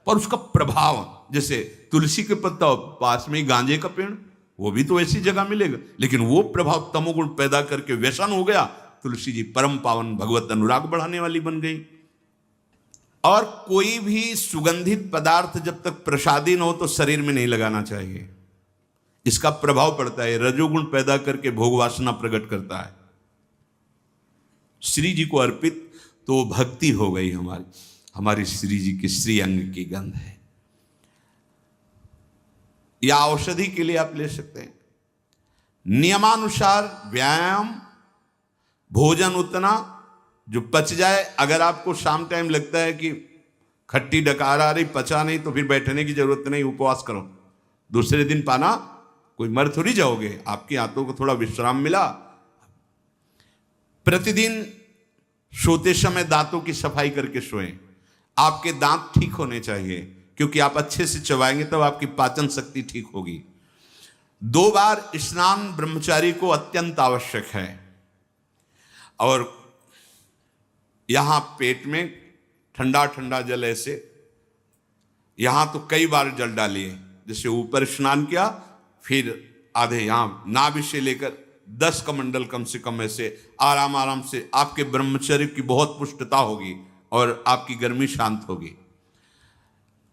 पर उसका प्रभाव, जैसे तुलसी के पत्ता पास में ही गांजे का पेड़, वो भी तो ऐसी जगह मिलेगा, लेकिन वो प्रभाव तमोगुण पैदा करके व्यसन हो गया। तुलसी जी परम पावन, भगवत अनुराग बढ़ाने वाली बन गई। और कोई भी सुगंधित पदार्थ जब तक प्रसादी न हो तो शरीर में नहीं लगाना चाहिए, इसका प्रभाव पड़ता है, रजोगुण पैदा करके भोग वासना प्रकट करता है। श्री जी को अर्पित तो भक्ति हो गई हमारी श्री जी के श्री अंग की गंध है। या औषधि के लिए आप ले सकते हैं। नियमानुसार व्यायाम, भोजन उतना, जो पच जाए। अगर आपको शाम टाइम लगता है कि खट्टी डकार आ रही, पचा नहीं, तो फिर बैठने की जरूरत नहीं, उपवास करो, दूसरे दिन पाना, कोई मर थोड़ी जाओगे, आपकी आंतों को थोड़ा विश्राम मिला। प्रतिदिन सोते समय दांतों की सफाई करके सोएं। आपके दांत ठीक होने चाहिए, क्योंकि आप अच्छे से चबाएंगे तब आपकी पाचन शक्ति ठीक होगी। 2 बार स्नान ब्रह्मचारी को अत्यंत आवश्यक है। और यहां पेट में ठंडा ठंडा जल ऐसे, यहां तो कई बार जल डालिए, जैसे ऊपर स्नान किया, फिर आधे यहां नाभि से लेकर 10 कमंडल कम से कम ऐसे आराम आराम से, आपके ब्रह्मचर्य की बहुत पुष्टता होगी और आपकी गर्मी शांत होगी।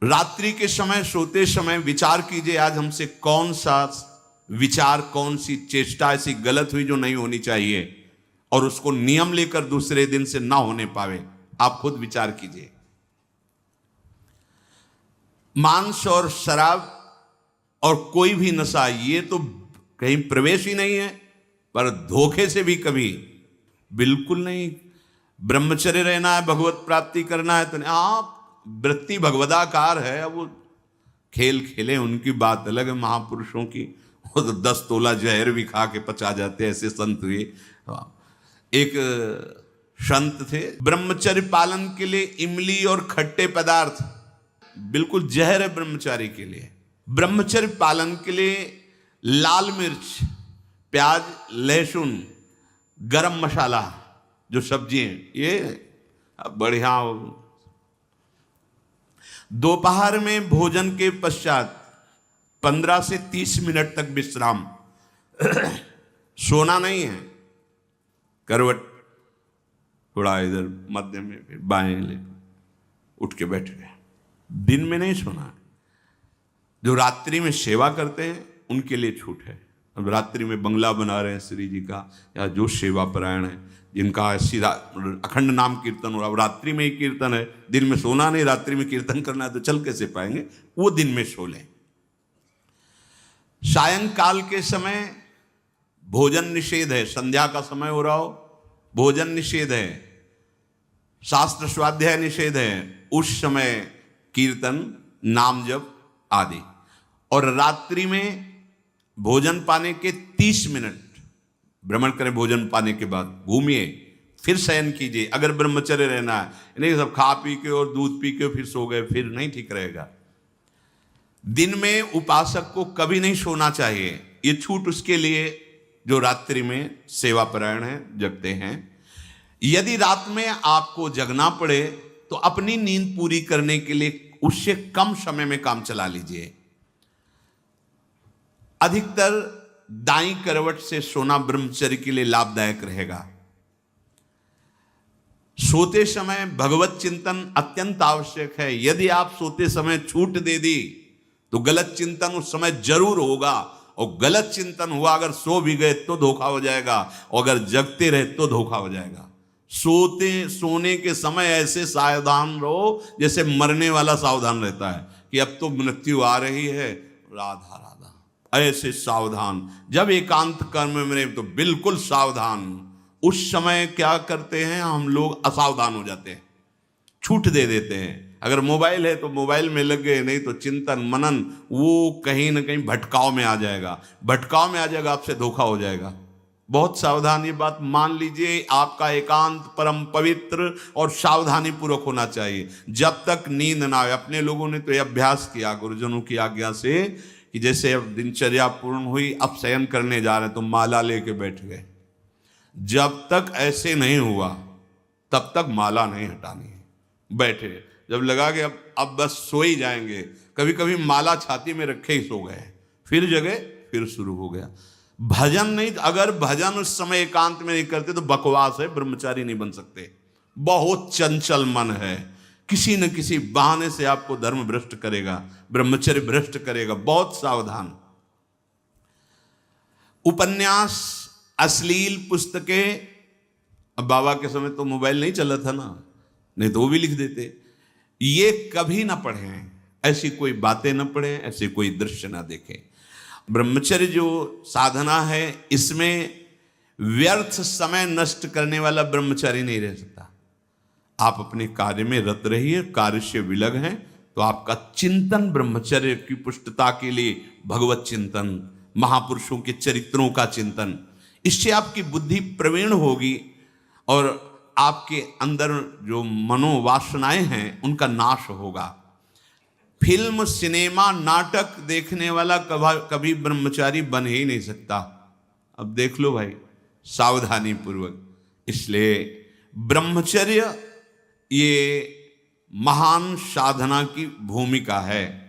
रात्रि के समय सोते समय विचार कीजिए, आज हमसे कौन सा विचार, कौन सी चेष्टा ऐसी गलत हुई जो नहीं होनी चाहिए, और उसको नियम लेकर दूसरे दिन से ना होने पावे। आप खुद विचार कीजिए। मांस और शराब और कोई भी नशा, ये तो कहीं प्रवेश ही नहीं है, पर धोखे से भी कभी बिल्कुल नहीं। ब्रह्मचर्य रहना है, भगवत प्राप्ति करना है, तो आप वृत्ति भगवदाकार है। अब वो खेल खेले, उनकी बात अलग है। महापुरुषों की वो तो 10 तोला जहर भी खा के पचा जाते, ऐसे संत हुए। एक संत थे, ब्रह्मचर्य पालन के लिए इमली और खट्टे पदार्थ बिल्कुल जहर है ब्रह्मचारी के लिए। ब्रह्मचर्य पालन के लिए लाल मिर्च, प्याज, लहसुन, गरम मसाला, जो सब्जी हैं, ये बढ़िया। दोपहर में भोजन के पश्चात 15 से 30 मिनट तक विश्राम। सोना नहीं है, करवट थोड़ा इधर मध्य में, फिर बाएं ले, उठ के बैठ गए। दिन में नहीं सोना है। जो रात्रि में सेवा करते हैं उनके लिए छूट है। अब रात्रि में बंगला बना रहे हैं श्री जी का, या जो सेवा परायण है, जिनका सीधा अखंड नाम कीर्तन हो रहा है, रात्रि में ही कीर्तन है, दिन में सोना नहीं, रात्रि में कीर्तन करना है, तो चल कैसे पाएंगे? वो दिन में सो लें। सायंकाल के समय भोजन निषेध है। संध्या का समय हो रहा हो, भोजन निषेध है, शास्त्र स्वाध्याय निषेध है। उस समय कीर्तन, नाम जप आदि। और रात्रि में भोजन पाने के 30 मिनट भ्रमण करें। भोजन पाने के बाद घूमिए, फिर शयन कीजिए। अगर ब्रह्मचर्य रहना है, नहीं सब खा पी के और दूध पी के फिर सो गए, फिर नहीं ठीक रहेगा। दिन में उपासक को कभी नहीं सोना चाहिए। ये छूट उसके लिए जो रात्रि में सेवा परायण है, जगते हैं। यदि रात में आपको जगना पड़े तो अपनी नींद पूरी करने के लिए उससे कम समय में काम चला लीजिए। अधिकतर दाईं करवट से सोना ब्रह्मचर्य के लिए लाभदायक रहेगा। सोते समय भगवत चिंतन अत्यंत आवश्यक है। यदि आप सोते समय छूट दे दी तो गलत चिंतन उस समय जरूर होगा, और गलत चिंतन हुआ अगर सो भी गए तो धोखा हो जाएगा, और अगर जगते रहे तो धोखा हो जाएगा। सोने के समय ऐसे सावधान रहो जैसे मरने वाला सावधान रहता है कि अब तो मृत्यु आ रही है, राधा राधा, ऐसे सावधान। जब एकांत कर्म में तो बिल्कुल सावधान। उस समय क्या करते हैं हम लोग? असावधान हो जाते हैं, छूट दे देते हैं। अगर मोबाइल है तो मोबाइल में लग गए, नहीं तो चिंतन मनन वो कहीं ना कहीं भटकाव में आ जाएगा। भटकाव में आ जाएगा, आपसे धोखा हो जाएगा। बहुत सावधान, ये बात मान लीजिए। आपका एकांत परम पवित्र और सावधानी पूर्वक होना चाहिए जब तक नींद ना आए। अपने लोगों ने तो यह अभ्यास किया गुरुजनों की आज्ञा से कि जैसे अब दिनचर्या पूर्ण हुई, अब शयन करने जा रहे हैं तो माला लेके बैठ गए। जब तक ऐसे नहीं हुआ तब तक माला नहीं हटानी है। बैठे, जब लगा कि अब बस सो ही जाएंगे, कभी कभी माला छाती में रखे ही सो गए, फिर जगह, फिर शुरू हो गया। भजन नहीं, अगर भजन उस समय एकांत में नहीं करते तो बकवास है, ब्रह्मचारी नहीं बन सकते। बहुत चंचल मन है, किसी न किसी बहाने से आपको धर्म भ्रष्ट करेगा, ब्रह्मचर्य भ्रष्ट करेगा। बहुत सावधान। उपन्यास, अश्लील पुस्तकें, अब बाबा के समय तो मोबाइल नहीं चला था ना, नहीं तो वो भी लिख देते। ये कभी ना पढ़ें, ऐसी कोई बातें ना पढ़ें, ऐसे कोई दृश्य ना देखें। ब्रह्मचर्य जो साधना है, इसमें व्यर्थ समय नष्ट करने वाला ब्रह्मचारी नहीं रह सकता। आप अपने कार्य में रत रहिए, कार्य से विलग हैं तो आपका चिंतन ब्रह्मचर्य की पुष्टता के लिए, भगवत चिंतन, महापुरुषों के चरित्रों का चिंतन, इससे आपकी बुद्धि प्रवीण होगी और आपके अंदर जो मनोवासनाएं हैं उनका नाश होगा। फिल्म, सिनेमा, नाटक देखने वाला कभी ब्रह्मचारी बन ही नहीं सकता। अब देख लो भाई सावधानी पूर्वक। इसलिए ब्रह्मचर्य ये महान साधना की भूमिका है।